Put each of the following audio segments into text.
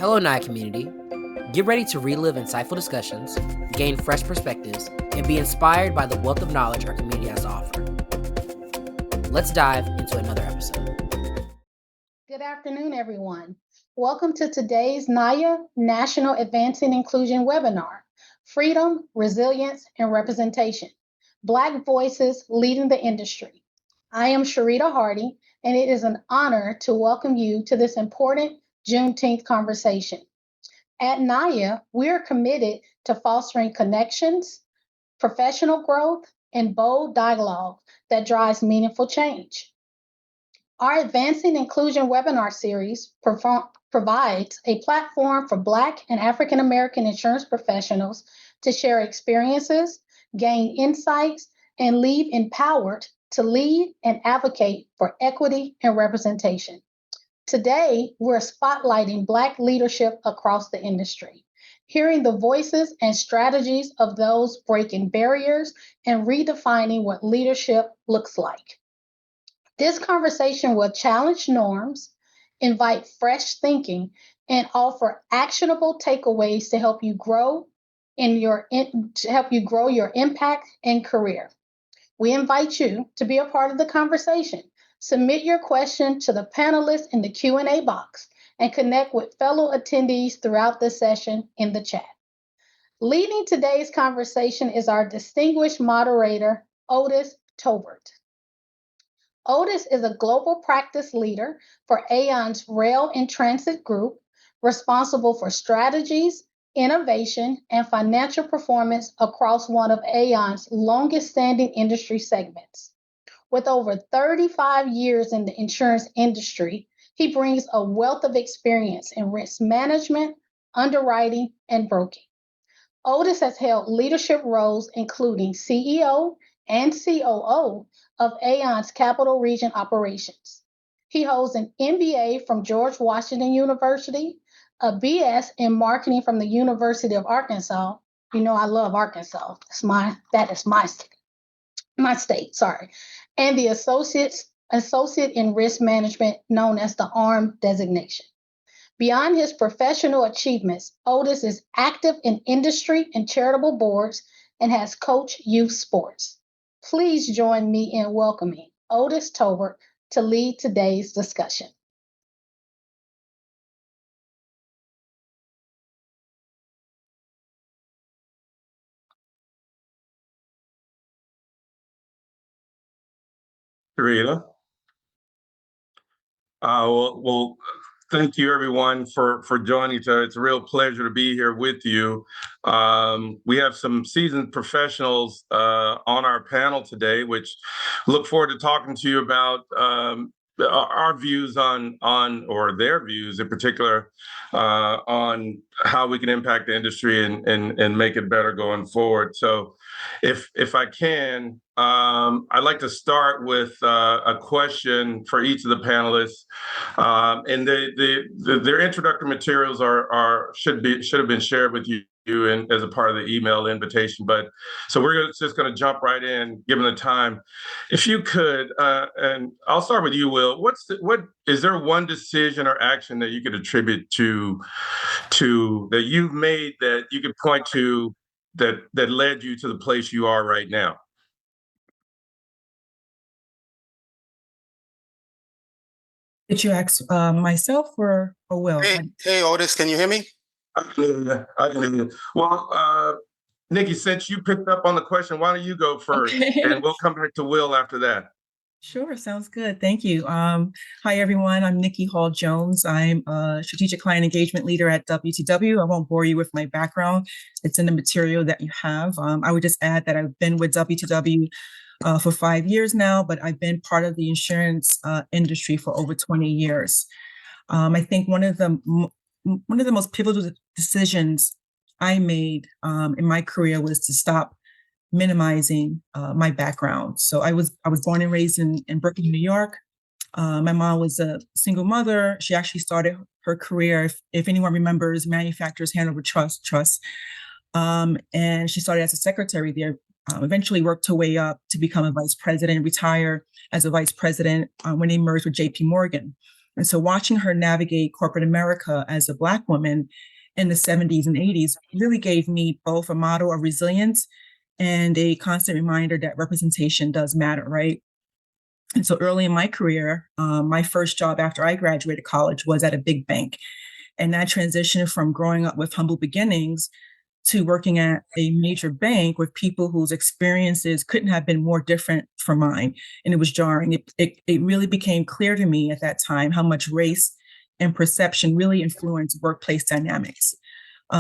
Hello, NAAIA community. Get ready to relive insightful discussions, gain fresh perspectives, and be inspired by the wealth of knowledge our community has to offer. Let's dive into another episode. Good afternoon, everyone. Welcome to today's NAAIA National Advancing Inclusion webinar, Freedom, Resilience, and Representation, Black Voices Leading the Industry. I am Sharita Hardy, and it is an honor to welcome you to this important Juneteenth conversation. At NAAIA, we are committed to fostering connections, professional growth, and bold dialogue that drives meaningful change. Our Advancing Inclusion webinar series provides a platform for Black and African American insurance professionals to share experiences, gain insights, and leave empowered to lead and advocate for equity and representation. Today, we're spotlighting Black leadership across the industry, hearing the voices and strategies of those breaking barriers and redefining what leadership looks like. This conversation will challenge norms, invite fresh thinking, and offer actionable takeaways to help you grow your impact and career. We invite you to be a part of the conversation. Submit your question to the panelists in the Q&A box and connect with fellow attendees throughout the session in the chat. Leading today's conversation is our distinguished moderator, Otis Tobert. Otis is a global practice leader for Aon's Rail and Transit Group, responsible for strategies, innovation, and financial performance across one of Aon's longest-standing industry segments. With over 35 years in the insurance industry, he brings a wealth of experience in risk management, underwriting, and broking. Otis has held leadership roles including CEO and COO of Aon's Capital Region operations. He holds an MBA from George Washington University, a BS in marketing from the University of Arkansas. You know, I love Arkansas. That is my state, and the associate in risk management known as the ARM designation. Beyond his professional achievements, Otis is active in industry and charitable boards and has coached youth sports. Please join me in welcoming Otis Tobert to lead today's discussion. Rita. Well, thank you everyone for joining. It's a real pleasure to be here with you. We have some seasoned professionals on our panel today, which look forward to talking to you about our views on or their views in particular on how we can impact the industry and make it better going forward. So if I can, I'd like to start with a question for each of the panelists, and their introductory materials should have been shared with you and as a part of the email invitation. But so we're just going to jump right in, given the time. If you could, and I'll start with you, Will. What is there one decision or action that you could attribute to that you've made that you could point to that led you to the place you are right now? Did you ask myself or Will? Hey, Otis, can you hear me? I can hear you. Well, Nikki, since you picked up on the question, why don't you go first? Okay. And we'll come back to Will after that. Sure, sounds good. Thank you. Hi, everyone. I'm Nikki Hall-Jones. I'm a strategic client engagement leader at WTW. I won't bore you with my background. It's in the material that you have. I would just add that I've been with WTW for 5 years now, but I've been part of the insurance industry for over 20 years. I think one of the most pivotal decisions I made in my career was to stop minimizing my background. So I was born and raised in Brooklyn, New York. My mom was a single mother. She actually started her career, if anyone remembers, Manufacturers Hanover Trust. And she started as a secretary there. Eventually worked her way up to become a vice president, retire as a vice president when they merged with JP Morgan. And so watching her navigate corporate America as a Black woman in the 70s and 80s really gave me both a model of resilience and a constant reminder that representation does matter, right? And so early in my career, my first job after I graduated college was at a big bank. And that transition from growing up with humble beginnings to working at a major bank with people whose experiences couldn't have been more different from mine. And it was jarring. It really became clear to me at that time how much race and perception really influence workplace dynamics.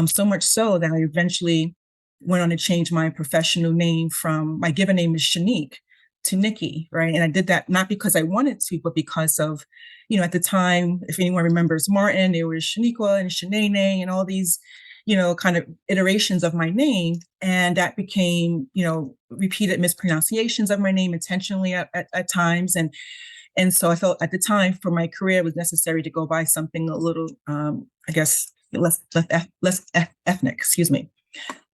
So much so that I eventually went on to change my professional name from my given name is Shanique to Nikki, right? And I did that not because I wanted to, but because of, at the time, if anyone remembers Martin, there was Shaniqua and Shanae and all these, kind of iterations of my name. And that became, repeated mispronunciations of my name intentionally at times. And so I felt at the time for my career, it was necessary to go by something a little, I guess, less ethnic, excuse me.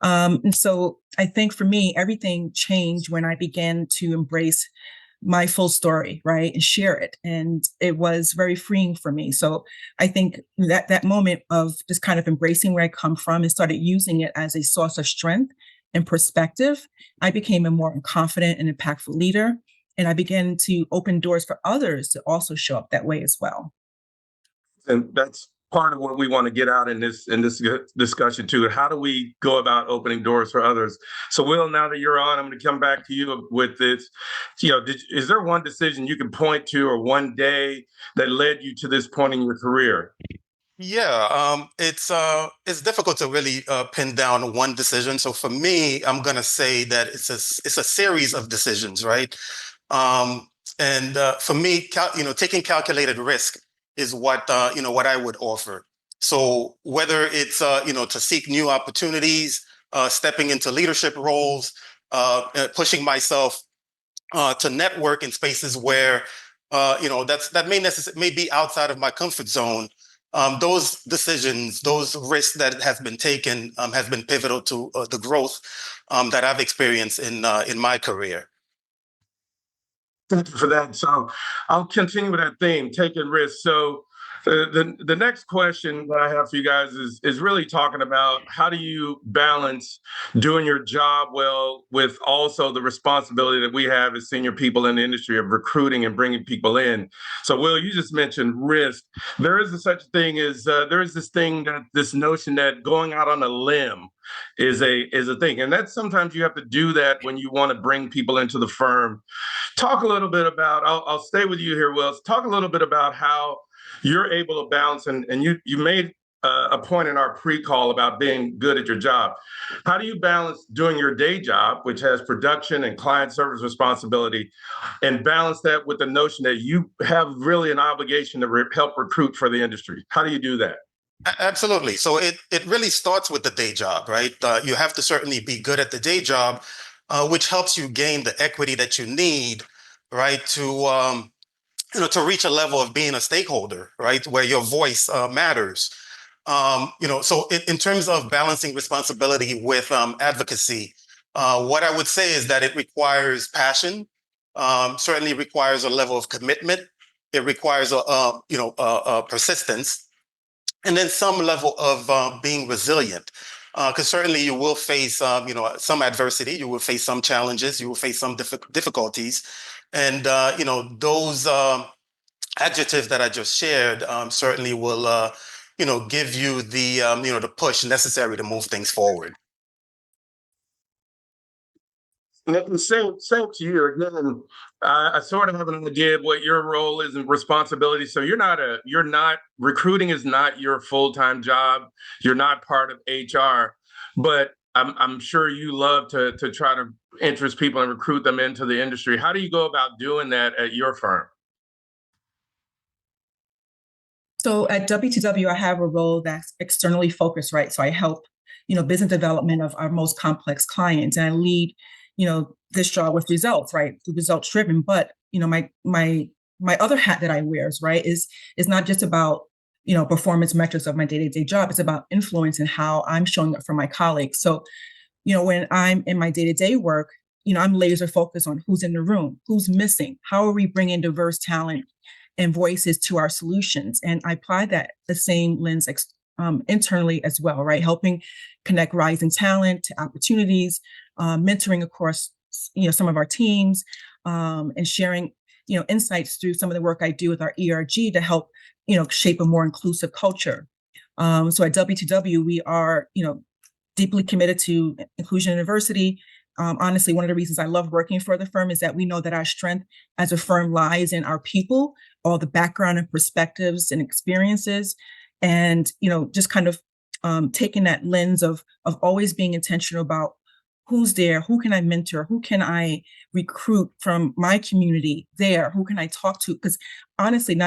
And so I think for me, everything changed when I began to embrace my full story, right, and share it. And it was very freeing for me. So I think that moment of just kind of embracing where I come from and started using it as a source of strength and perspective, I became a more confident and impactful leader. And I began to open doors for others to also show up that way as well. And that's part of what we want to get out in this discussion too. How do we go about opening doors for others? So Will, now that you're on, I'm going to come back to you with this. Is there one decision you can point to or one day that led you to this point in your career? Yeah, it's difficult to really pin down one decision. So for me, I'm gonna say that it's a series of decisions, right? And for me, taking calculated risk is what what I would offer. So whether it's to seek new opportunities, stepping into leadership roles, pushing myself to network in spaces where that may be outside of my comfort zone. Those decisions, those risks that have been taken, has been pivotal to the growth that I've experienced in my career. Thank you for that. So I'll continue with that theme, taking risks. So the next question that I have for you guys is really talking about how do you balance doing your job well with also the responsibility that we have as senior people in the industry of recruiting and bringing people in. So Will, you just mentioned risk. There is such a thing as there is this notion that going out on a limb is a thing, and that's sometimes you have to do that when you want to bring people into the firm. Talk a little bit about. I'll stay with you here, Will. Talk a little bit about how you're able to balance, and you made a point in our pre-call about being good at your job. How do you balance doing your day job, which has production and client service responsibility, and balance that with the notion that you have really an obligation to help recruit for the industry? How do you do that? Absolutely. So it really starts with the day job, right? You have to certainly be good at the day job, which helps you gain the equity that you need, right, to reach a level of being a stakeholder, right, where your voice matters. So in terms of balancing responsibility with advocacy, what I would say is that it requires passion, certainly requires a level of commitment. It requires a persistence, and then some level of being resilient. Because certainly you will face, some adversity, you will face some challenges, you will face some difficulties, and those adjectives that I just shared certainly will, give you the push necessary to move things forward. And same to you. Again, I sort of have an idea of what your role is and responsibility. So you're not recruiting is not your full-time job. You're not part of HR, but I'm sure you love to try to interest people and recruit them into the industry. How do you go about doing that at your firm? So at W2W, I have a role that's externally focused, right? So I help, business development of our most complex clients, and I lead, this job with results, right? Results driven. But my other hat that I wear, right, is not just about performance metrics of my day-to-day job. It's about influence and how I'm showing up for my colleagues. So when I'm in my day-to-day work, I'm laser focused on who's in the room, who's missing, how are we bringing diverse talent and voices to our solutions. And I apply the same lens internally as well, right? Helping connect rising talent to opportunities, mentoring, of course, some of our teams, and sharing, insights through some of the work I do with our ERG to help, shape a more inclusive culture. So at W2W, we are, deeply committed to inclusion and diversity. Honestly, one of the reasons I love working for the firm is that we know that our strength as a firm lies in our people, all the background and perspectives and experiences, and just kind of taking that lens of always being intentional about who's there, who can I mentor, who can I recruit from my community there, who can I talk to? Because honestly,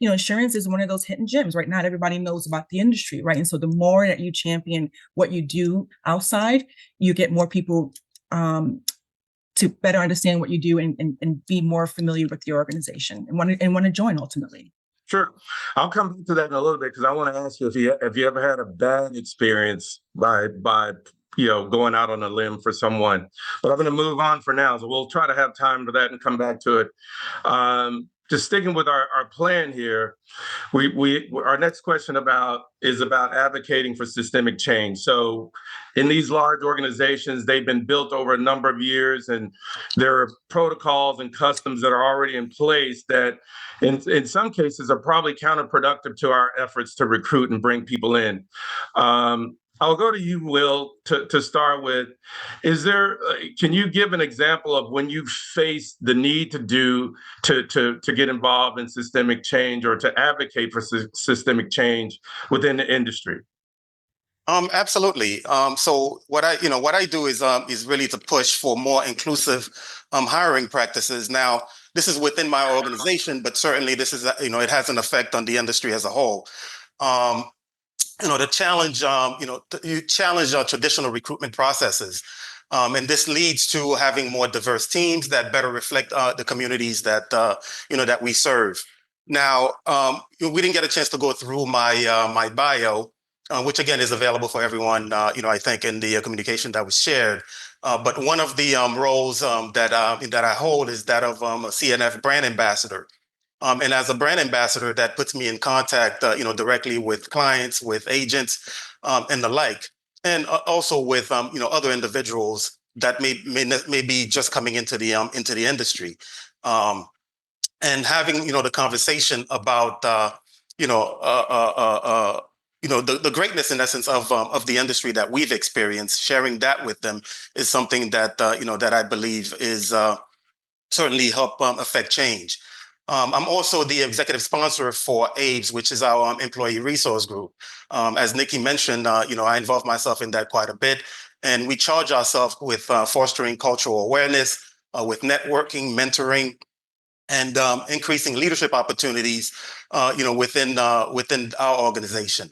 insurance is one of those hidden gems, right? Not everybody knows about the industry, right? And so the more that you champion what you do outside, you get more people to better understand what you do and be more familiar with your organization and want to join ultimately. Sure. I'll come back to that in a little bit because I want to ask you if you ever had a bad experience by going out on a limb for someone. But I'm going to move on for now. So we'll try to have time for that and come back to it. Just sticking with our plan here, our next question is about advocating for systemic change. So in these large organizations, they've been built over a number of years, and there are protocols and customs that are already in place that in some cases are probably counterproductive to our efforts to recruit and bring people in. I'll go to you, Will, to start with. Can you give an example of when you faced the need to get involved in systemic change or to advocate for systemic change within the industry? Absolutely. So what I do is really to push for more inclusive hiring practices. Now, this is within my organization, but certainly this is it has an effect on the industry as a whole. The challenge, you challenge traditional recruitment processes. And this leads to having more diverse teams that better reflect the communities that we serve. Now, we didn't get a chance to go through my bio, which again is available for everyone, I think in the communication that was shared. But one of the roles that I hold is that of a CNF brand ambassador. And as a brand ambassador, that puts me in contact, directly with clients, with agents, and the like, and also with, other individuals that may be just coming into the industry, and having, the conversation about, the greatness, in essence, of the industry that we've experienced. Sharing that with them is something that that I believe is certainly help affect change. I'm also the executive sponsor for ABES, which is our employee resource group. As Nikki mentioned, I involve myself in that quite a bit, and we charge ourselves with fostering cultural awareness, with networking, mentoring, and increasing leadership opportunities, within our organization.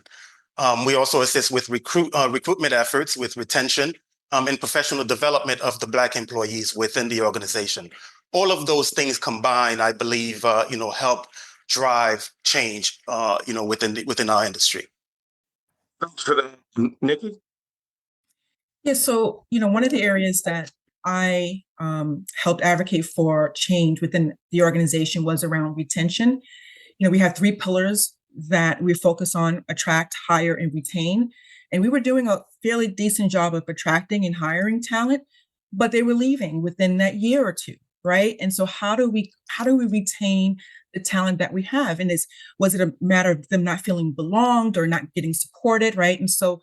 We also assist with recruitment efforts, with retention, and professional development of the Black employees within the organization. All of those things combined, I believe, help drive change, within our industry. Thanks for that, Nikki. Yeah, so one of the areas that I helped advocate for change within the organization was around retention. We have 3 pillars that we focus on: attract, hire, and retain. And we were doing a fairly decent job of attracting and hiring talent, but they were leaving within that year or two, right? And so how do we retain the talent that we have? And was it a matter of them not feeling belonged or not getting supported, right? And so,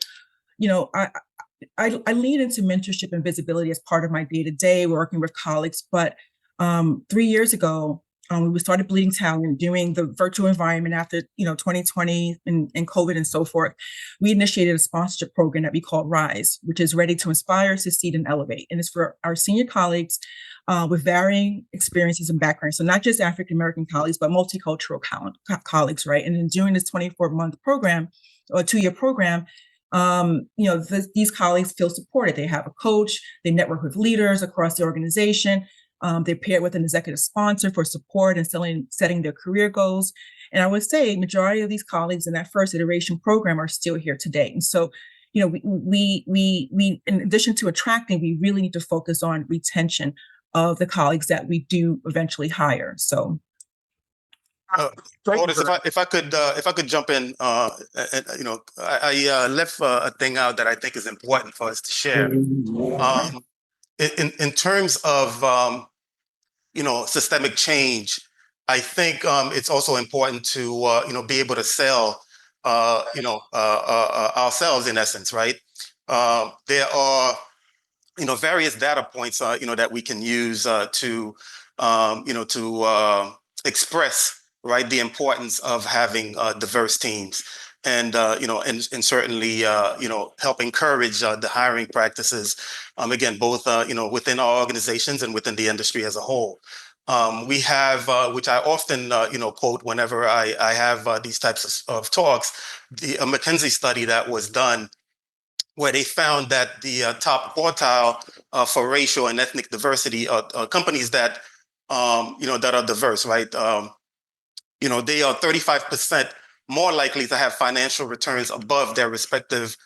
I lean into mentorship and visibility as part of my day-to-day working with colleagues. But 3 years ago, we started bleeding talent doing the virtual environment after 2020 and COVID and so forth. We initiated a sponsorship program that we call Rise, which is ready to inspire, succeed, and elevate. And it's for our senior colleagues with varying experiences and backgrounds. So not just African American colleagues, but multicultural colleagues, right? And then during this 24-month program or 2-year program, these colleagues feel supported. They have a coach, they network with leaders across the organization. They're paired with an executive sponsor for support and setting their career goals. And I would say majority of these colleagues in that first iteration program are still here today. And so, we in addition to attracting, we really need to focus on retention of the colleagues that we do eventually hire. So Thank you Otis, for that. if I could jump in, I left a thing out that I think is important for us to share. In terms of systemic change, I think it's also important to be able to sell ourselves in essence, right? There are various data points that we can use to express, right, the importance of having diverse teams, and and certainly help encourage the hiring practices, again, both within our organizations and within the industry as a whole. We have, which I often quote whenever I have these types of talks, the McKinsey study that was done, where they found that the top quartile for racial and ethnic diversity are companies that that are diverse, right? They are 35% more likely to have financial returns above their respective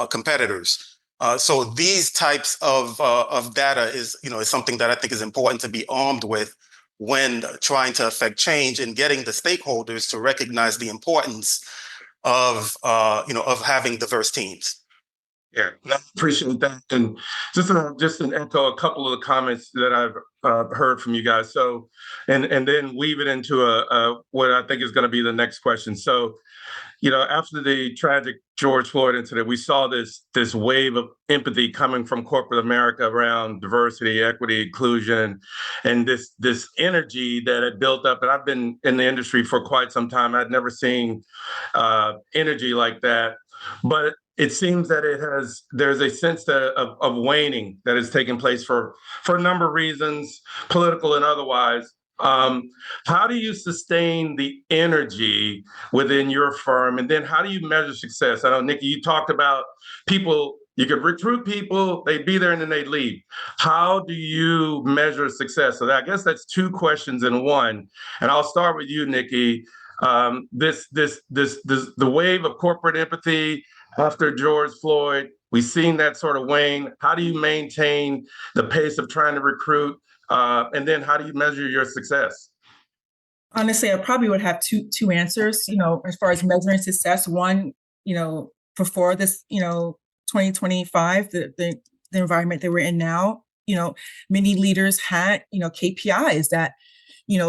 competitors. So these types of data is something that I think is important to be armed with when trying to affect change and getting the stakeholders to recognize the importance of of having diverse teams. Yeah, I appreciate that. And just an echo a couple of the comments that I've heard from you guys. So, and then weave it into what I think is going to be the next question. So, after the tragic George Floyd incident, we saw this wave of empathy coming from corporate America around diversity, equity, inclusion, and this energy that had built up. And I've been in the industry for quite some time. I'd never seen energy like that. But it seems that there's a sense of waning that has taken place for a number of reasons, political and otherwise. How do you sustain the energy within your firm? And then how do you measure success? I know, Nikki, you talked about people, you could recruit people, they'd be there and then they'd leave. How do you measure success? So I guess that's two questions in one. And I'll start with you, Nikki. The wave of corporate empathy after George Floyd, we've seen that sort of wane. How do you maintain the pace of trying to recruit? And then how do you measure your success? Honestly, I probably would have two answers, as far as measuring success. One, before this, 2025, the environment that we're in now, many leaders had, KPIs that,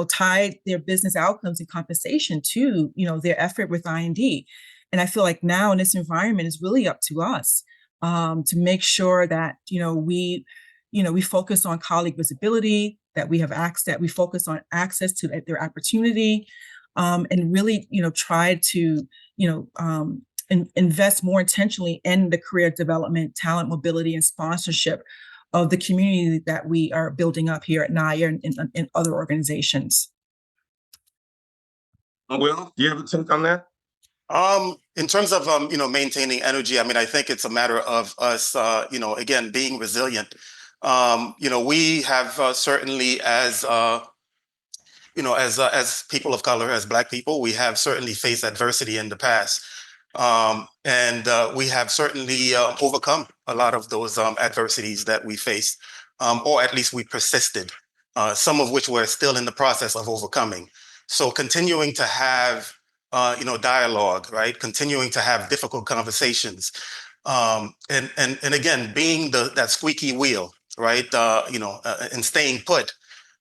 tied their business outcomes and compensation to, their effort with I&D. And I feel like now in this environment, it's really up to us to make sure that, we focus on colleague visibility, that we have access, that we focus on access to their opportunity, and really, try to, invest more intentionally in the career development, talent mobility, and sponsorship of the community that we are building up here at NAAIA and other organizations. Will, do you have a take on that? In terms of maintaining energy, I mean, I think it's a matter of us, again, being resilient. We have certainly, as as people of color, as Black people, we have certainly faced adversity in the past, and we have certainly overcome a lot of those adversities that we faced, or at least we persisted. Some of which we're still in the process of overcoming. So continuing to have dialogue, right? Continuing to have difficult conversations, and again, being that squeaky wheel, right? And staying put,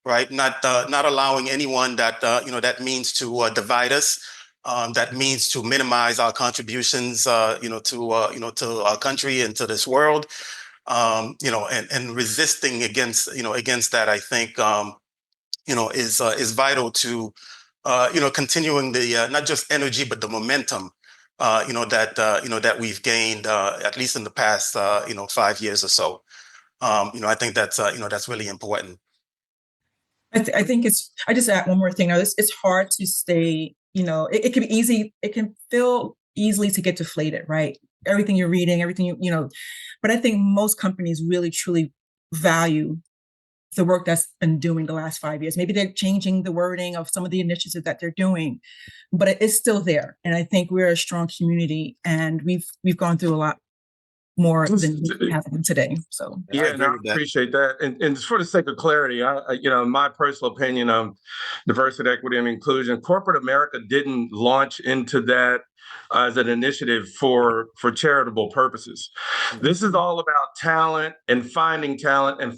right? Not allowing anyone that means to divide us, that means to minimize our contributions, to our country and to this world, and resisting against that. I think is vital to continuing the not just energy but the momentum that we've gained at least in the past 5 years or so. I think that's really important. I think I just add one more thing. Now, it's hard to stay, it can be easy. It can feel easily to get deflated, right? Everything you're reading, everything but I think most companies really, truly value the work that's been doing the last 5 years. Maybe they're changing the wording of some of the initiatives that they're doing, but it's still there. And I think we're a strong community, and we've gone through a lot. more than we have them today. So yeah, no, I appreciate that. And just for the sake of clarity, my personal opinion on diversity, equity, and inclusion, corporate America didn't launch into that as an initiative for charitable purposes. This is all about talent and finding talent in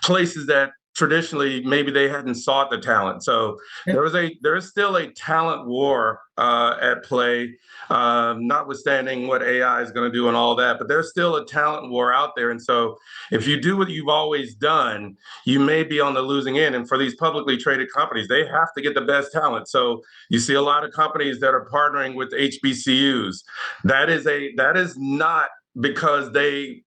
places that traditionally maybe they hadn't sought the talent. So there is still a talent war at play, notwithstanding what AI is going to do and all that. But there's still a talent war out there. And so if you do what you've always done, you may be on the losing end. And for these publicly traded companies, they have to get the best talent. So you see a lot of companies that are partnering with HBCUs. That is not because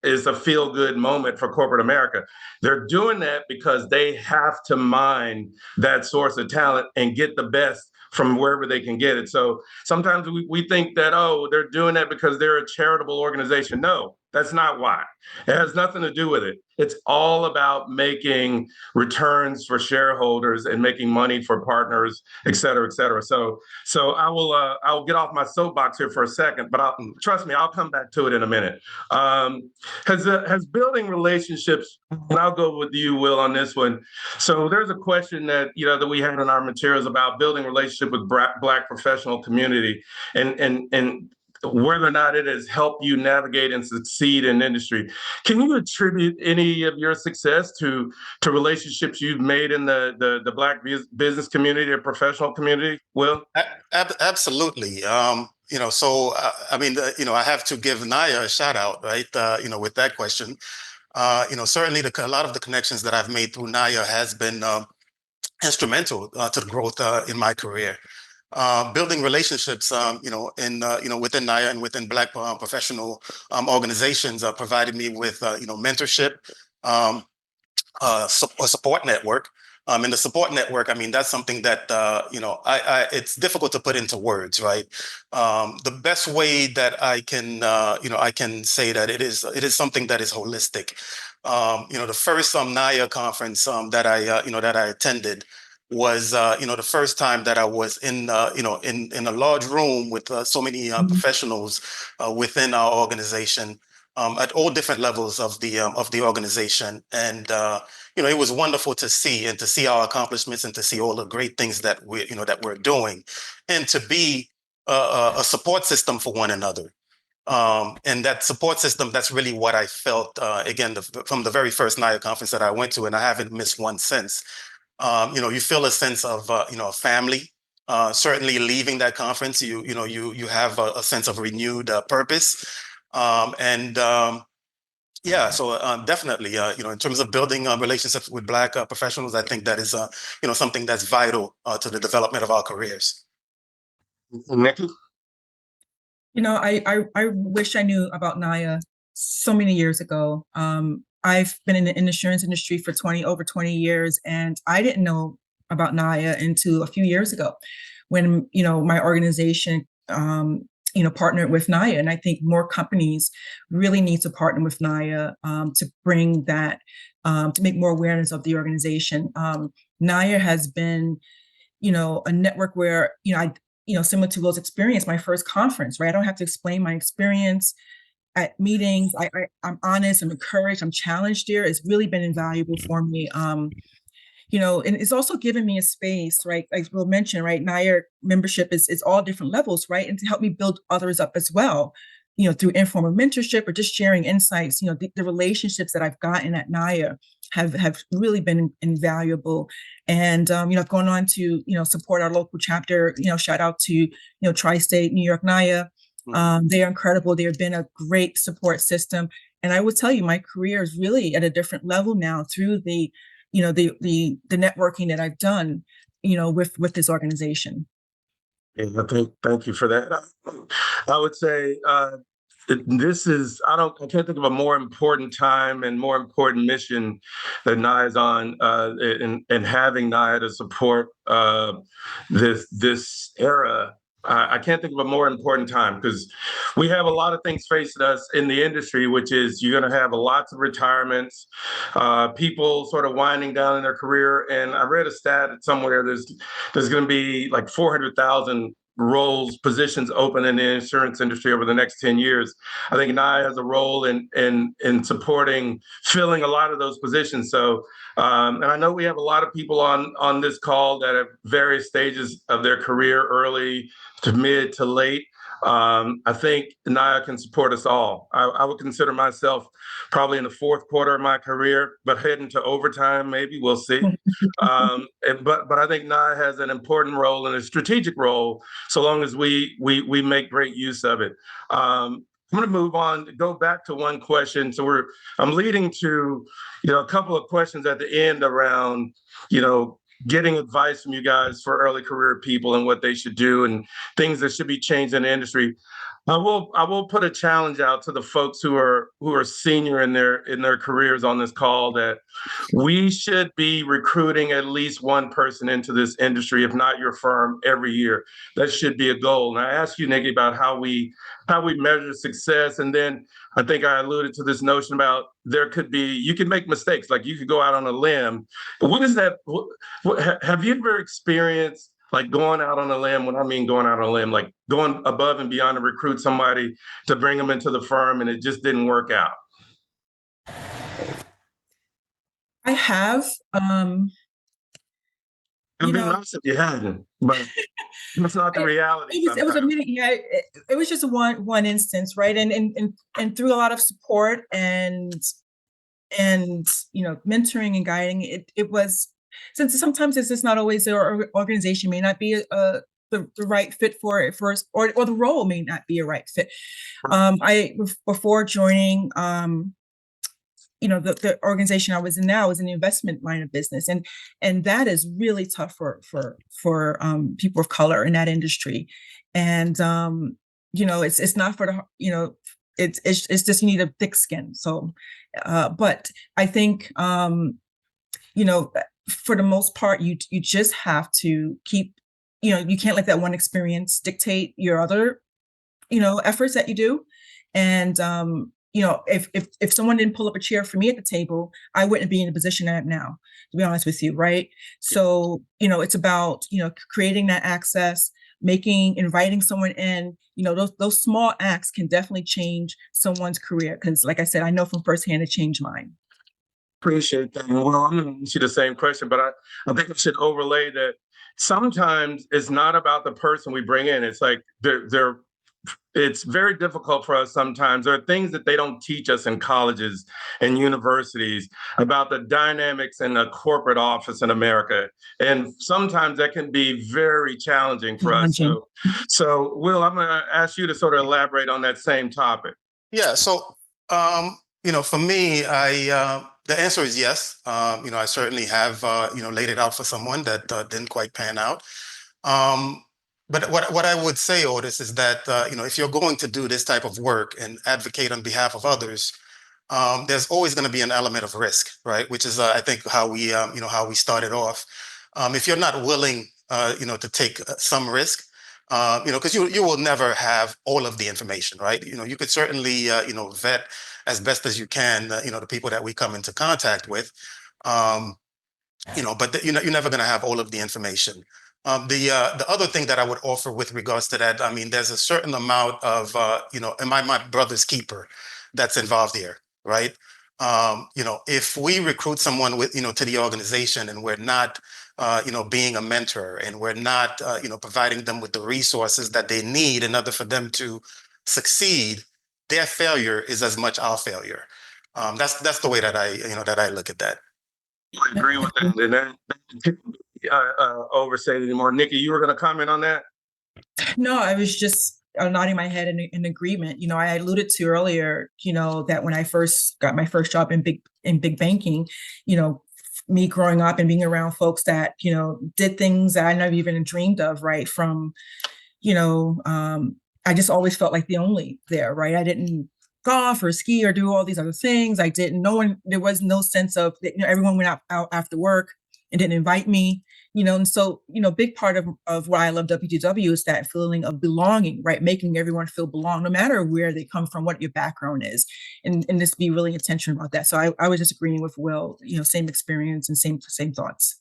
is a feel-good moment for corporate America. They're doing that because they have to mine that source of talent and get the best from wherever they can get it. So sometimes we think that, oh, they're doing that because they're a charitable organization. No, that's not why. It has nothing to do with it. It's all about making returns for shareholders and making money for partners, et cetera, et cetera. So I'll get off my soapbox here for a second, but trust me, I'll come back to it in a minute. Has building relationships, and I'll go with you, Will, on this one. So there's a question that we had in our materials about building relationship with Black professional community and whether or not it has helped you navigate and succeed in industry. Can you attribute any of your success to relationships you've made in the Black business community or professional community, Will? Absolutely. I have to give NAAIA a shout out, right? With that question. Certainly a lot of the connections that I've made through NAAIA has been instrumental to the growth in my career. Building relationships, within NAAIA and within Black professional organizations provided me with, mentorship, a support network. And the support network, that's something that, it's difficult to put into words, right? The best way that I can say that it is something that is holistic. The first NAAIA conference that I attended was the first time that I was in a large room with so many professionals within our organization at all different levels of the organization, and it was wonderful to see our accomplishments and to see all the great things that we're doing, and to be a support system for one another. And that support system, that's really what I felt, again, from the very first NAAIA conference that I went to, and I haven't missed one since. You feel a sense of, family. Certainly leaving that conference, you have a sense of renewed purpose. Definitely, in terms of building relationships with Black professionals, I think that is, something that's vital to the development of our careers. Nikki? I wish I knew about NAAIA so many years ago. I've been in the insurance industry for over 20 years, and I didn't know about NAAIA until a few years ago when, my organization, partnered with NAAIA. And I think more companies really need to partner with NAAIA to bring that, to make more awareness of the organization. NAAIA has been, a network where, similar to Will's experience, my first conference, right? I don't have to explain my experience at meetings. I'm honest, I'm encouraged, I'm challenged there. It's really been invaluable for me. And it's also given me a space, right? Like Will mentioned, right? NAAIA membership is all different levels, right? And to help me build others up as well, through informal mentorship or just sharing insights. The relationships that I've gotten at NAAIA have really been invaluable. And, I've gone on to, support our local chapter, shout out to, Tri-State New York NAAIA. They are incredible. They've been a great support system. And I would tell you, my career is really at a different level now through the networking that I've done, with this organization. Yeah, thank you for that. I would say I can't think of a more important time and more important mission that NAAIA is on, and having NAAIA to support this era. I can't think of a more important time because we have a lot of things facing us in the industry, which is you're going to have lots of retirements, people sort of winding down in their career. And I read a stat somewhere, there's going to be like 400,000 roles, positions open in the insurance industry over the next 10 years. I think NAAIA has a role in supporting filling a lot of those positions. So, and I know we have a lot of people on this call that have various stages of their career, early to mid to late. I think NAAIA can support us all. I would consider myself probably in the fourth quarter of my career, but heading to overtime, maybe we'll see. But I think NAAIA has an important role and a strategic role, so long as we make great use of it. I'm going to move on, go back to one question. So I'm leading to, a couple of questions at the end around, getting advice from you guys for early career people and what they should do and things that should be changed in the industry. I will put a challenge out to the folks who are senior in their careers on this call, that we should be recruiting at least one person into this industry, if not your firm, every year. That should be a goal. And I asked you, Nikki, about how we measure success, and then I think I alluded to this notion about you can make mistakes, like you could go out on a limb. But what is that? Have you ever experienced like going out on a limb? When I mean going out on a limb, like going above and beyond to recruit somebody to bring them into the firm and it just didn't work out? I have. It'd be nice if you hadn't, but that's not the reality. It was a minute. Yeah, it was just one instance, right? And through a lot of support and mentoring and guiding, it was, since sometimes it's just not always the organization may not be the right fit for it first, or the role may not be a right fit. Before joining the organization I was in now was in the investment line of business, and that is really tough for people of color in that industry, and it's not for the it's just you need a thick skin. So, but I think for the most part you just have to keep, you can't let that one experience dictate your other efforts that you do, and if someone didn't pull up a chair for me at the table, I wouldn't be in the position I'm now, to be honest with you, right? So, it's about, creating that access, inviting someone in, those small acts can definitely change someone's career. Because like I said, I know from firsthand it changed mine. Appreciate that. Well, I'm going to ask you the same question, but I think I should overlay that sometimes it's not about the person we bring in. It's like it's very difficult for us sometimes. There are things that they don't teach us in colleges and universities about the dynamics in a corporate office in America. And sometimes that can be very challenging for us. So Will, I'm going to ask you to sort of elaborate on that same topic. Yeah. So, for me, the answer is yes. I certainly have, laid it out for someone that didn't quite pan out. But what I would say, Otis, is that, if you're going to do this type of work and advocate on behalf of others, there's always going to be an element of risk, right? Which is, I think, how we started off. If you're not willing, to take some risk, because you will never have all of the information, right? You could certainly, vet as best as you can, the people that we come into contact with, but you're never going to have all of the information. The other thing that I would offer with regards to that, I mean, there's a certain amount of, am I my brother's keeper that's involved here, right? If we recruit someone to the organization and we're not, being a mentor, and we're not, providing them with the resources that they need in order for them to succeed, their failure is as much our failure. That's the way that I look at that. I agree with that. And that overstate anymore. Nikki, you were going to comment on that? No, I was just nodding my head in agreement. I alluded to earlier, that when I first got my first job in big banking, me growing up and being around folks that, did things that I never even dreamed of, right? From, I just always felt like the only there, right? I didn't golf or ski or do all these other things. There was no sense of, everyone went out after work and didn't invite me, and so, big part of why I love WTW is that feeling of belonging, right? Making everyone feel belong, no matter where they come from, what your background is, and just be really intentional about that. So I was just agreeing with Will, same experience and same thoughts.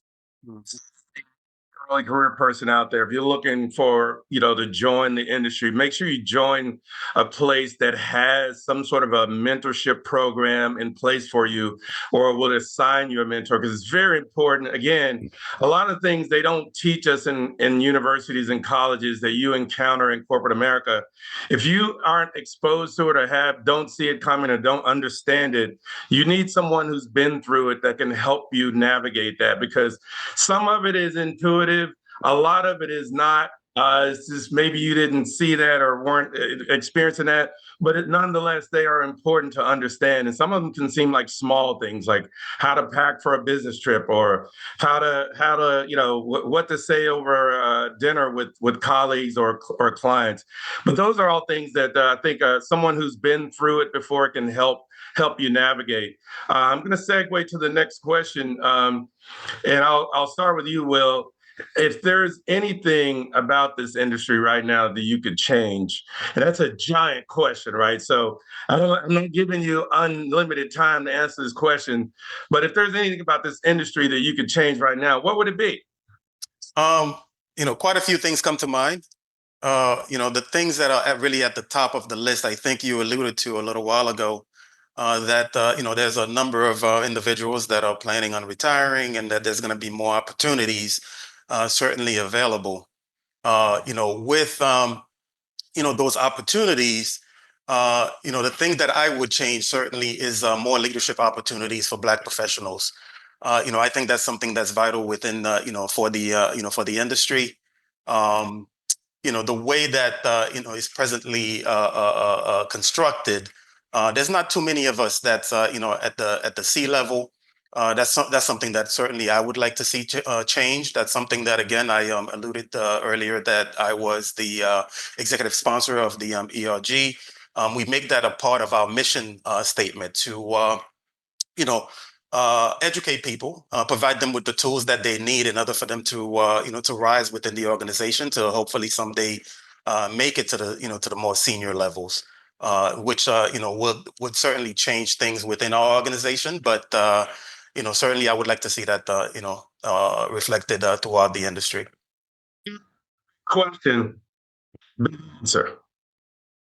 early career person out there, if you're looking for, to join the industry, make sure you join a place that has some sort of a mentorship program in place for you, or will assign you a mentor, because it's very important. Again, a lot of things they don't teach us in universities and colleges that you encounter in corporate America. If you aren't exposed to it or don't see it coming or don't understand it, you need someone who's been through it that can help you navigate that, because some of it is intuitive. A lot of it is not. It's just maybe you didn't see that or weren't experiencing that, but nonetheless, they are important to understand. And some of them can seem like small things, like how to pack for a business trip, or how to what to say over dinner with colleagues or clients. But those are all things that I think someone who's been through it before can help you navigate. I'm going to segue to the next question, and I'll start with you, Will. If there's anything about this industry right now that you could change, and that's a giant question, right? So I'm not giving you unlimited time to answer this question, but if there's anything about this industry that you could change right now, what would it be? Quite a few things come to mind. The things that are really at the top of the list, I think you alluded to a little while ago, that there's a number of individuals that are planning on retiring, and that there's going to be more opportunities certainly available. With those opportunities, the thing that I would change certainly is more leadership opportunities for Black professionals. I think that's something that's vital within for the industry. The way that is presently constructed, there's not too many of us that's at the C level. That's something that certainly I would like to see change. That's something that, again, I alluded earlier, that I was the executive sponsor of the ERG. We make that a part of our mission statement to educate people, provide them with the tools that they need in order for them to to rise within the organization, to hopefully someday make it to the more senior levels, which would certainly change things within our organization. But certainly I would like to see that reflected throughout the industry. Question, sir.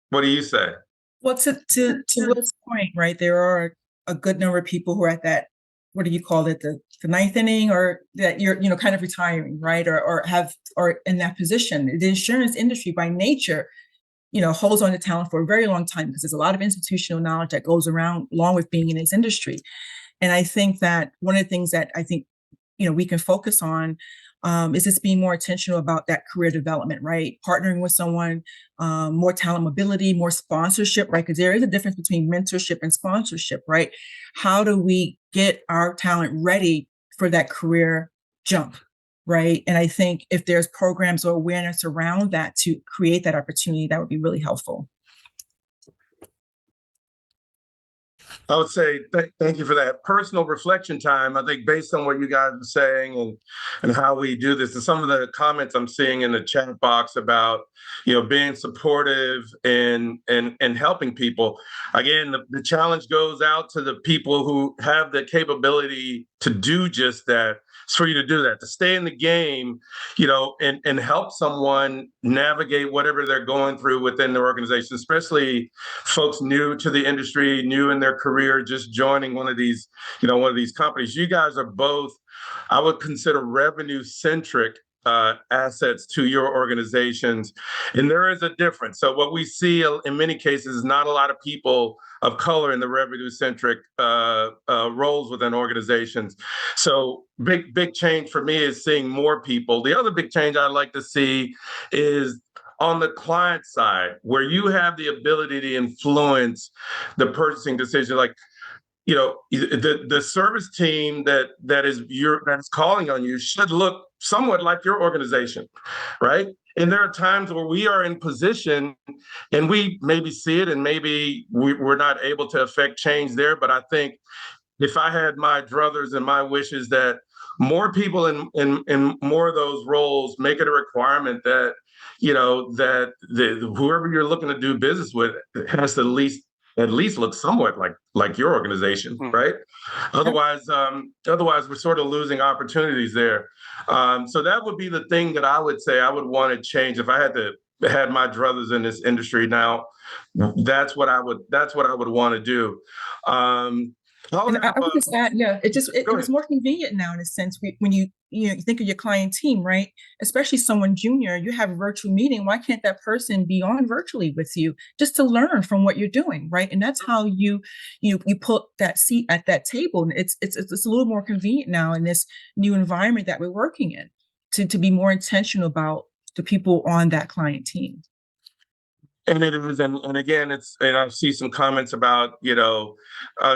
What do you say? Well, to Will's point, right? There are a good number of people who are at that, what do you call it, the ninth inning, or that you're kind of retiring, right? Or in that position. The insurance industry by nature, holds on to talent for a very long time, because there's a lot of institutional knowledge that goes around along with being in this industry. And I think that one of the things that I think we can focus on is just being more intentional about that career development, right? Partnering with someone, more talent mobility, more sponsorship, right? Because there is a difference between mentorship and sponsorship, right? How do we get our talent ready for that career jump, right? And I think if there's programs or awareness around that to create that opportunity, that would be really helpful. I would say thank you for that personal reflection time. I think based on what you guys are saying and how we do this, and some of the comments I'm seeing in the chat box about being supportive and helping people. Again, the challenge goes out to the people who have the capability to do just that. It's for you to do that, to stay in the game, and help someone navigate whatever they're going through within their organization, especially folks new to the industry, new in their career, just joining one of these companies. You guys are both, I would consider, revenue centric assets to your organizations. And there is a difference. So what we see in many cases is not a lot of people of color in the revenue-centric roles within organizations. So big change for me is seeing more people. The other big change I'd like to see is on the client side, where you have the ability to influence the purchasing decision. Like, the service team that is calling on you should look somewhat like your organization, right? And there are times where we are in position and we maybe see it, and maybe we're not able to affect change there. But I think if I had my druthers and my wishes that more people in more of those roles, make it a requirement that whoever you're looking to do business with has to at least at least look somewhat like your organization, right? Otherwise, we're sort of losing opportunities there. So that would be the thing that I would say I would want to change if I had my druthers in this industry now. That's what I would want to do. And I would just add, yeah, it's more convenient now in a sense when you think of your client team, right? Especially someone junior, you have a virtual meeting. Why can't that person be on virtually with you just to learn from what you're doing, right? And that's how you put that seat at that table. And it's a little more convenient now in this new environment that we're working in to be more intentional about the people on that client team. And it is, and again, and I see some comments about,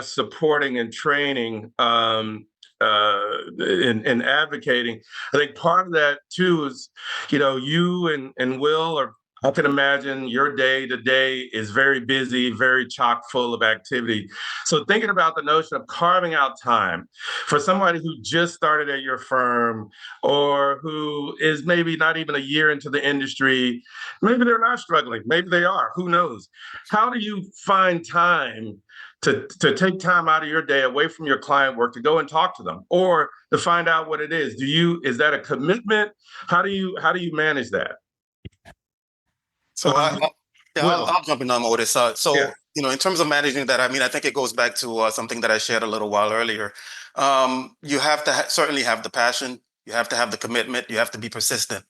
supporting and training, and advocating. I think part of that too is, you and Will, or I can imagine your day to day is very busy, very chock full of activity. So thinking about the notion of carving out time for somebody who just started at your firm, or who is maybe not even a year into the industry, maybe they're not struggling, maybe they are, who knows? How do you find time to take time out of your day away from your client work to go and talk to them, or to find out what it is? Is that a commitment? How do you manage that? So I'll jump in on Otis. In terms of managing that, I mean, I think it goes back to something that I shared a little while earlier. You have to certainly have the passion. You have to have the commitment. You have to be persistent.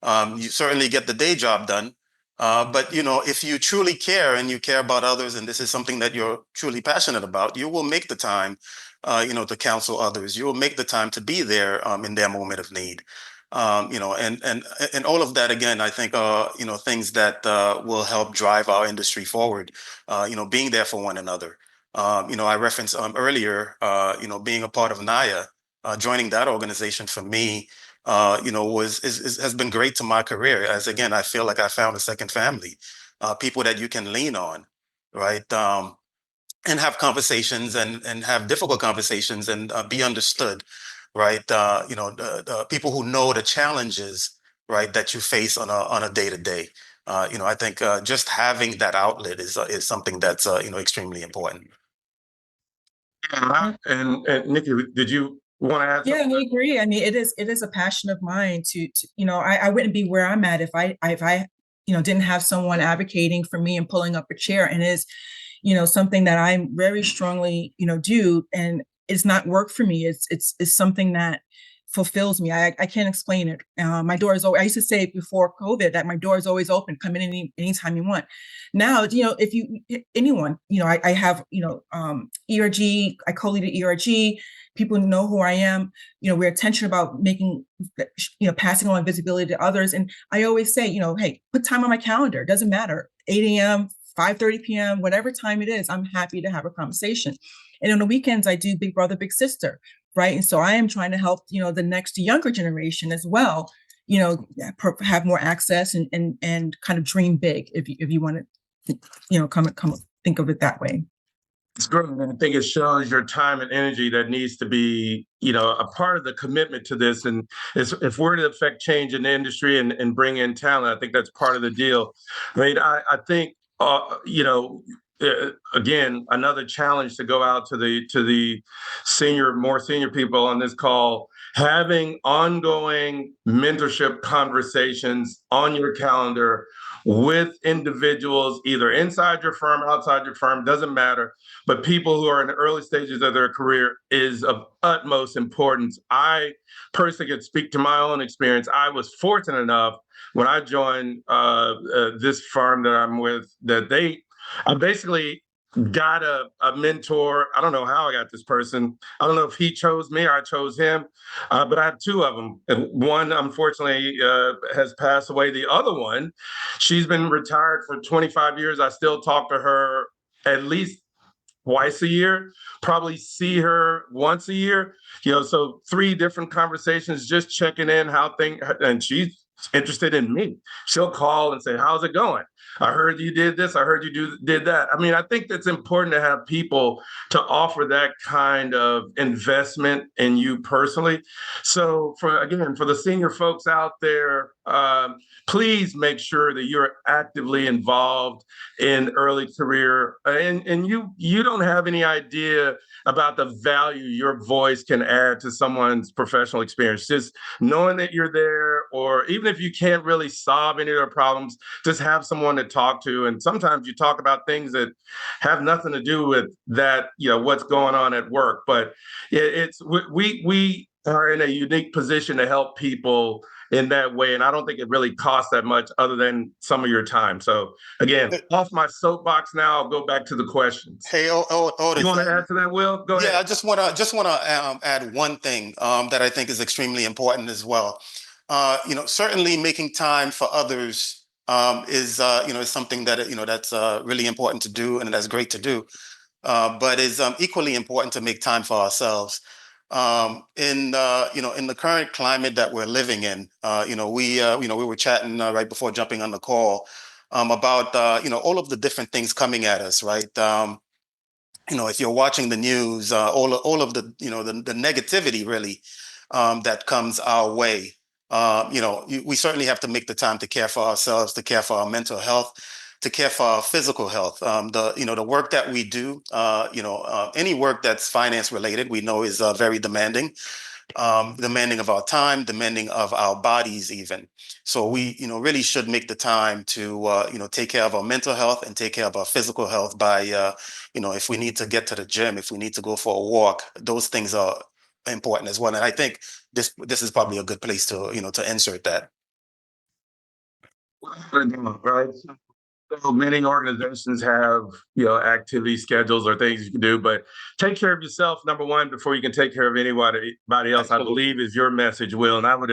You certainly get the day job done. But, if you truly care and you care about others, and this is something that you're truly passionate about, you will make the time, to counsel others. You will make the time to be there in their moment of need. And all of that, again, I think, things that will help drive our industry forward, being there for one another. I referenced earlier, being a part of NAAIA, joining that organization for me, has been great to my career. As again, I feel like I found a second family, people that you can lean on, right? And have conversations and have difficult conversations and be understood, right? The people who know the challenges, right, that you face on a day to day. I think just having that outlet is something that's extremely important. And Nikki, did you want to add something? Yeah, I agree. I mean, it is a passion of mine to I wouldn't be where I'm at if I didn't have someone advocating for me and pulling up a chair. And it is something that I very strongly do, and it's not work for me. It's something that fulfills me. I can't explain it. My door is always, I used to say before COVID that my door is always open. Come in anytime you want. Now, if anyone, I have, ERG, I co-lead an ERG. People know who I am. We're attention about making, passing on visibility to others. And I always say, hey, put time on my calendar. It doesn't matter. 8 a.m., 5:30 p.m., whatever time it is, I'm happy to have a conversation. And on the weekends, I do Big Brother, Big Sister, right? And so I am trying to help, the next younger generation as well, have more access and kind of dream big, if you want to, come think of it that way. It's great. And I think it shows your time and energy that needs to be, a part of the commitment to this. And if we're to affect change in the industry and bring in talent, I think that's part of the deal. I mean, I think, again, another challenge to go out to the more senior people on this call, having ongoing mentorship conversations on your calendar with individuals, either inside your firm, outside your firm, doesn't matter, but people who are in the early stages of their career is of utmost importance. I personally could speak to my own experience. I was fortunate enough when I joined this firm that I'm with, that I basically got a mentor. I don't know how I got this person. I don't know if he chose me or I chose him, but I have two of them. And one, unfortunately, has passed away. The other one, she's been retired for 25 years. I still talk to her at least twice a year, probably see her once a year. So 3 different conversations, just checking in how things, and she's interested in me. She'll call and say, how's it going? I heard you did this. I heard you did that. I mean, I think that's important to have people to offer that kind of investment in you personally. So for the senior folks out there, please make sure that you're actively involved in early career, and you don't have any idea about the value your voice can add to someone's professional experience. Just knowing that you're there, or even if you can't really solve any of their problems, just have someone to talk to. And sometimes you talk about things that have nothing to do with that, what's going on at work. But it's we are in a unique position to help people in that way. And I don't think it really costs that much other than some of your time. So again, off my soapbox now, I'll go back to the questions. Hey, Otis, you want to add to that, Will? Go ahead. Yeah, I just want to add one thing that I think is extremely important as well. Certainly making time for others is something that that's really important to do, and that's great to do. But is equally important to make time for ourselves. In the current climate that we're living in, we were chatting right before jumping on the call about all of the different things coming at us, right? If you're watching the news, all of the the negativity really that comes our way. We certainly have to make the time to care for ourselves, to care for our mental health, to care for our physical health. The work that we do, any work that's finance related, we know is very demanding. Demanding of our time, demanding of our bodies even. So we, really should make the time to, take care of our mental health and take care of our physical health by, if we need to get to the gym, if we need to go for a walk, those things are important as well. And I think this is probably a good place to, to insert that. Right. So many organizations have, activity schedules or things you can do, but take care of yourself, number one, before you can take care of anybody else. Absolutely. I believe is your message, Will, and I would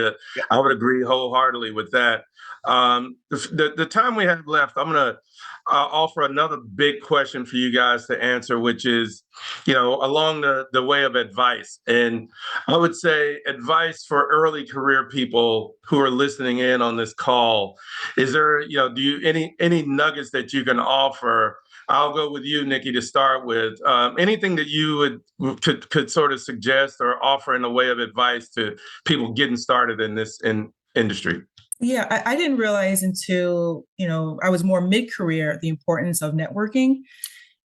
agree wholeheartedly with that. The time we have left, I'm going to offer another big question for you guys to answer, which is, along the way of advice. And I would say advice for early career people who are listening in on this call. Is there, do you any nuggets that you can offer? I'll go with you, Nikki, to start with. Anything that you could sort of suggest or offer in the way of advice to people getting started in this industry? Yeah, I didn't realize until, I was more mid-career, the importance of networking.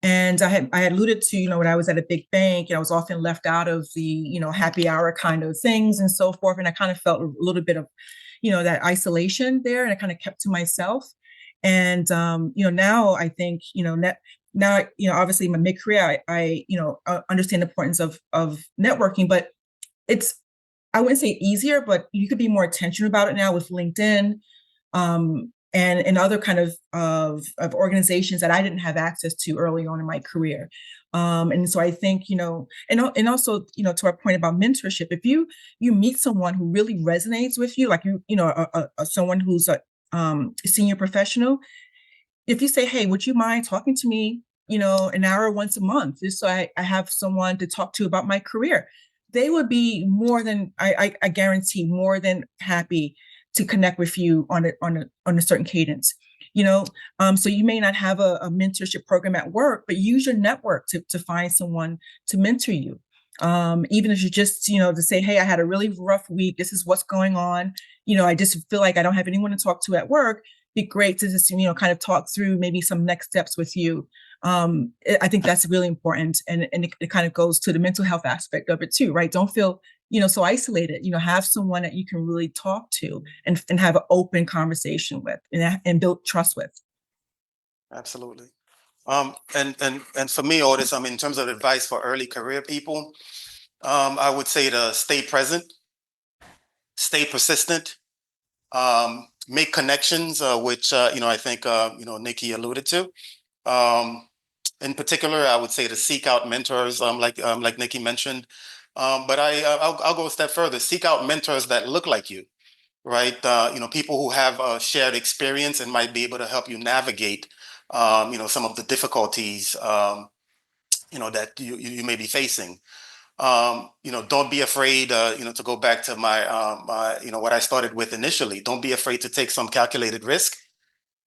And I had alluded to, when I was at a big bank, I was often left out of the, happy hour kind of things and so forth. And I kind of felt a little bit of, that isolation there, and I kind of kept to myself. And, now I think, now, obviously in my mid-career, I understand the importance of networking, but it's, I wouldn't say easier, but you could be more intentional about it now with LinkedIn, and other kind of organizations that I didn't have access to early on in my career. And so I think, and also, to our point about mentorship, if you meet someone who really resonates with you, like someone who's a senior professional, if you say, hey, would you mind talking to me, an hour once a month, just so I have someone to talk to about my career, they would be more than, I guarantee, more than happy to connect with you on a certain cadence. So you may not have a mentorship program at work, but use your network to find someone to mentor you. Even if you just, to say, hey, I had a really rough week. This is what's going on. I just feel like I don't have anyone to talk to at work. Be great to just, kind of talk through maybe some next steps with you. I think that's really important. And it kind of goes to the mental health aspect of it too, right? Don't feel, so isolated, have someone that you can really talk to and have an open conversation with and build trust with. Absolutely. And for me, Otis, in terms of advice for early career people, I would say to stay present, stay persistent, make connections, which I think Nikki alluded to. In particular, I would say to seek out mentors, like Nikki mentioned. But I'll go a step further. Seek out mentors that look like you, right? People who have a shared experience and might be able to help you navigate, some of the difficulties, that you may be facing. Don't be afraid, to go back to my what I started with initially. Don't be afraid to take some calculated risk.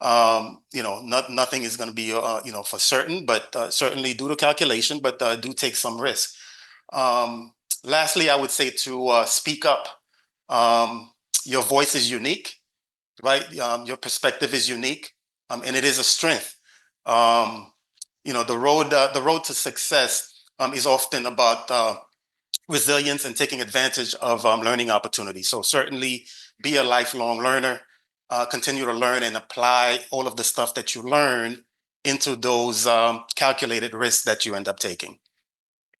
Nothing is going to be, for certain, but certainly do the calculation, but do take some risk. Lastly, I would say to speak up. Your voice is unique, right? Your perspective is unique, and it is a strength. The road to success is often about resilience and taking advantage of learning opportunities. So certainly be a lifelong learner, continue to learn and apply all of the stuff that you learn into those calculated risks that you end up taking.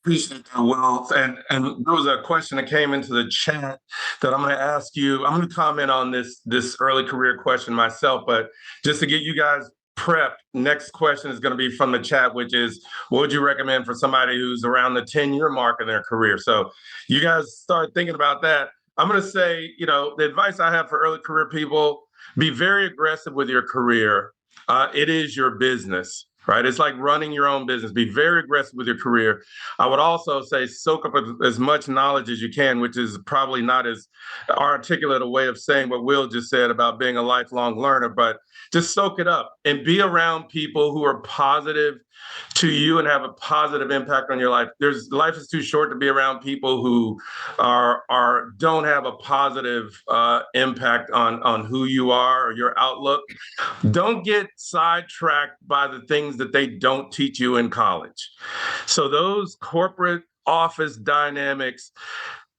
Appreciate that, Will. And there was a question that came into the chat that I'm going to ask you. I'm going to comment on this early career question myself, but just to get you guys prepped, next question is going to be from the chat, which is, what would you recommend for somebody who's around the 10-year mark in their career? So you guys start thinking about that. I'm going to say, the advice I have for early career people, be very aggressive with your career. It is your business. Right? It's like running your own business. Be very aggressive with your career. I would also say soak up as much knowledge as you can, which is probably not as articulate a way of saying what Will just said about being a lifelong learner, but just soak it up and be around people who are positive to you and have a positive impact on your life. Life is too short to be around people who don't have a positive impact on who you are or your outlook. Don't get sidetracked by the things that they don't teach you in college. So those corporate office dynamics,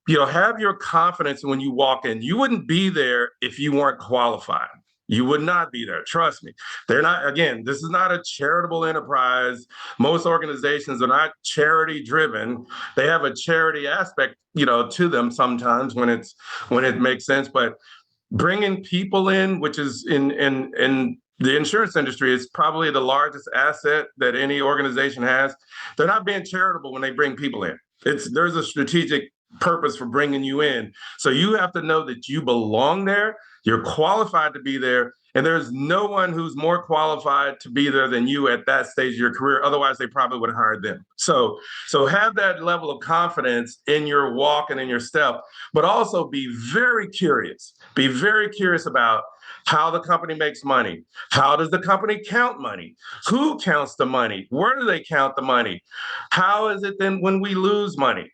have your confidence when you walk in. You wouldn't be there if you weren't qualified. You would not be there. Trust me. They're not, again, this is not a charitable enterprise. Most organizations are not charity driven. They have a charity aspect, to them sometimes when it makes sense. But bringing people in, which is in the insurance industry, is probably the largest asset that any organization has. They're not being charitable when they bring people in. There's a strategic purpose for bringing you in. So you have to know that you belong there. You're qualified to be there. And there's no one who's more qualified to be there than you at that stage of your career. Otherwise, they probably would have hired them. So have that level of confidence in your walk and in your step, but also be very curious. Be very curious about how the company makes money. How does the company count money? Who counts the money? Where do they count the money? How is it then when we lose money?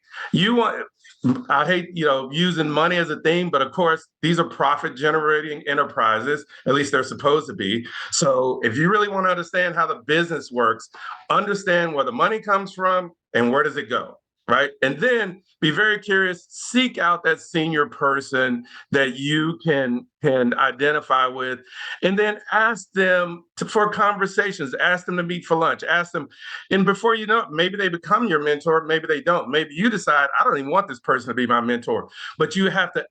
I hate, using money as a theme, but of course, these are profit-generating enterprises. At least they're supposed to be. So if you really want to understand how the business works, understand where the money comes from and where does it go, right? And then be very curious, seek out that senior person that you can identify with, and then ask them for conversations, ask them to meet for lunch, ask them, and before you know it, maybe they become your mentor, maybe they don't. Maybe you decide, I don't even want this person to be my mentor, but you have to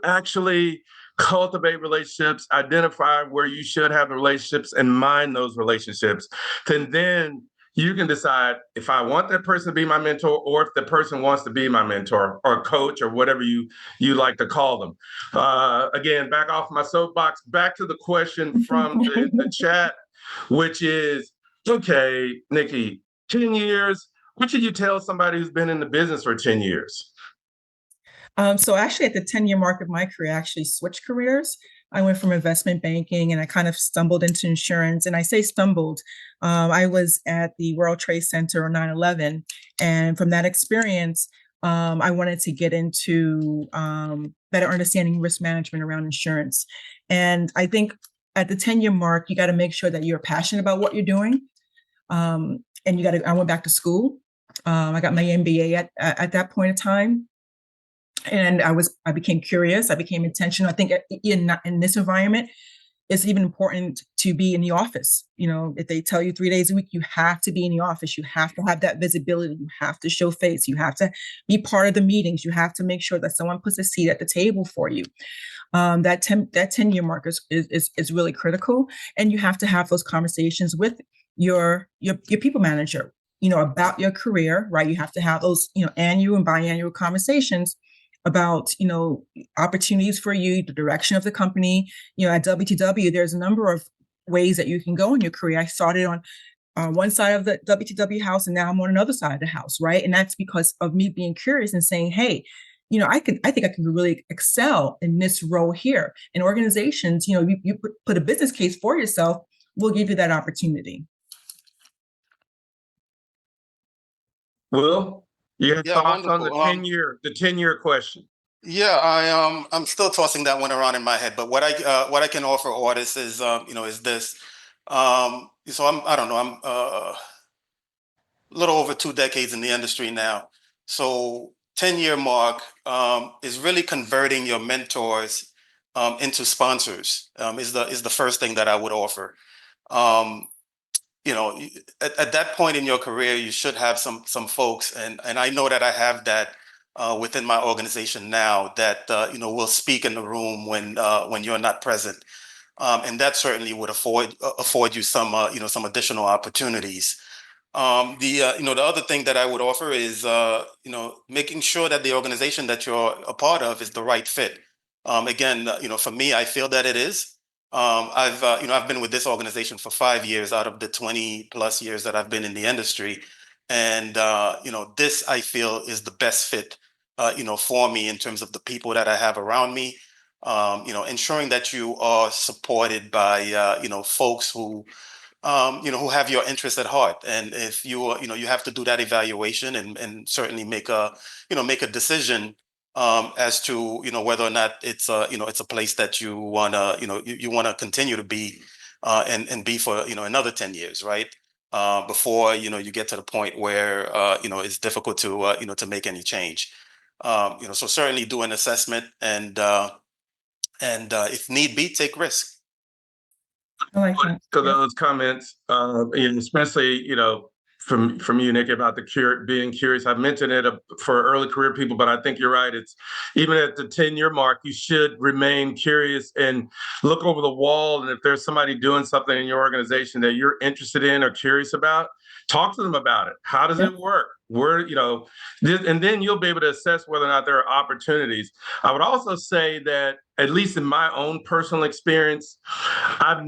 actually cultivate relationships, identify where you should have relationships and mine those relationships. And then you can decide if I want that person to be my mentor or if the person wants to be my mentor or coach or whatever you like to call them. Again, back off my soapbox, back to the question from the chat, which is, okay, Nikki, 10 years, what should you tell somebody who's been in the business for 10 years? So actually at the 10-year mark of my career, I actually switched careers. I went from investment banking and I kind of stumbled into insurance. And I say stumbled. I was at the World Trade Center on 9/11. And from that experience, I wanted to get into better understanding risk management around insurance. And I think at the 10-year mark, you got to make sure that you're passionate about what you're doing. And I went back to school. I got my MBA at that point in time. And I became curious. I became intentional. I think in this environment, it's even important to be in the office. If they tell you 3 days a week, you have to be in the office. You have to have that visibility. You have to show face. You have to be part of the meetings. You have to make sure that someone puts a seat at the table for you. That 10-year mark is really critical. And you have to have those conversations with your people manager, about your career, right? You have to have those, annual and biannual conversations about, opportunities for you, the direction of the company. At WTW, there's a number of ways that you can go in your career. I started on one side of the WTW house, and now I'm on another side of the house, right? And that's because of me being curious and saying, hey, I think I could really excel in this role here. And organizations, you put a business case for yourself, we'll give you that opportunity. Will, you have Yeah, thoughts on the wonderful. 10-year question? Yeah, I'm still tossing that one around in my head, but what I can offer Otis is is this. So I don't know, I'm a little over 2 decades in the industry now. So 10-year mark is really converting your mentors into sponsors is the first thing that I would offer. Um, at that point in your career, you should have some folks, and I know that I have that within my organization now that will speak in the room when you're not present, and that certainly would afford you some additional opportunities. The other thing that I would offer is making sure that the organization that you're a part of is the right fit. Again, for me, I feel that it is. I've been with this organization for 5 years out of the 20 plus years that I've been in the industry, and this I feel is the best fit, for me in terms of the people that I have around me. Ensuring that you are supported by folks who have your interests at heart. And if you have to do that evaluation and certainly make a decision as to, whether or not it's a place that you wanna, you wanna continue to be and be for, another 10 years, right? Before, you get to the point where, it's difficult to, to make any change. So certainly do an assessment and if need be, take risk. I like that. To Yeah. those comments, and especially from you, Nick, about being curious. I've mentioned it for early career people, but I think you're right. It's even at the 10-year mark, you should remain curious and look over the wall. And if there's somebody doing something in your organization that you're interested in or curious about, talk to them about it. How does it work? And then you'll be able to assess whether or not there are opportunities. I would also say that, at least in my own personal experience, I've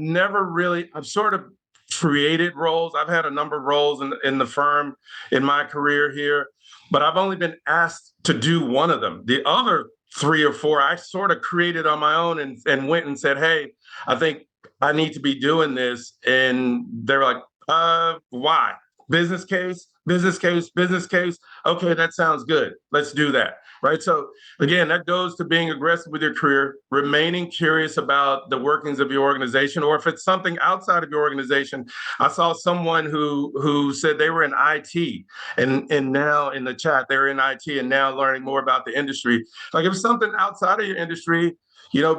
sort of created roles. I've had a number of roles in the firm in my career here, but I've only been asked to do one of them. The other 3 or 4, I sort of created on my own and went and said, hey, I think I need to be doing this. And they're like, why? Business case, business case, business case. Okay, that sounds good. Let's do that. Right. So again, that goes to being aggressive with your career, remaining curious about the workings of your organization, or if it's something outside of your organization. I saw someone who said they were in IT and now in the chat, they're in IT and now learning more about the industry. Like if it's something outside of your industry,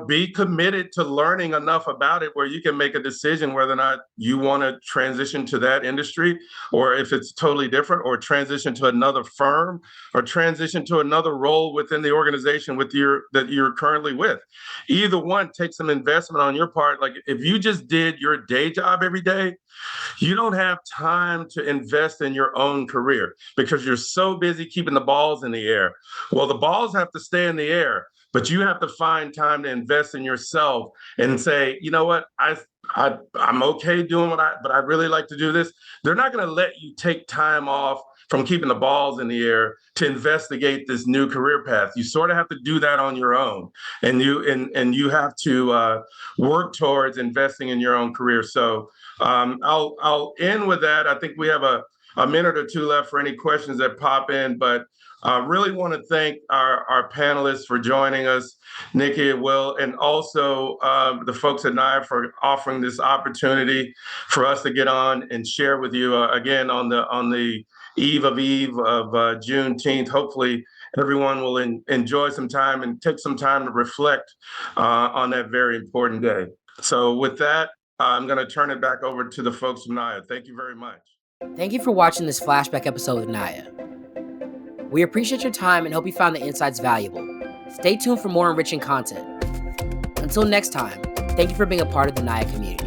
be committed to learning enough about it where you can make a decision whether or not you want to transition to that industry, or if it's totally different, or transition to another firm, or transition to another role within the organization that you're currently with. Either one takes some investment on your part. Like if you just did your day job every day, you don't have time to invest in your own career because you're so busy keeping the balls in the air. Well, the balls have to stay in the air, but you have to find time to invest in yourself and say, you know what, I'm okay doing but I really like to do this. They're not going to let you take time off from keeping the balls in the air to investigate this new career path. You sort of have to do that on your own, and you have to work towards investing in your own career. So I'll end with that. I think we have a minute or two left for any questions that pop in, but I really want to thank our panelists for joining us, Nikki and Will, and also the folks at NAAIA for offering this opportunity for us to get on and share with you again on the eve of Juneteenth. Hopefully, everyone will enjoy some time and take some time to reflect on that very important day. So with that, I'm going to turn it back over to the folks from NAAIA. Thank you very much. Thank you for watching this flashback episode of NAAIA. We appreciate your time and hope you found the insights valuable. Stay tuned for more enriching content. Until next time, thank you for being a part of the NAAIA community.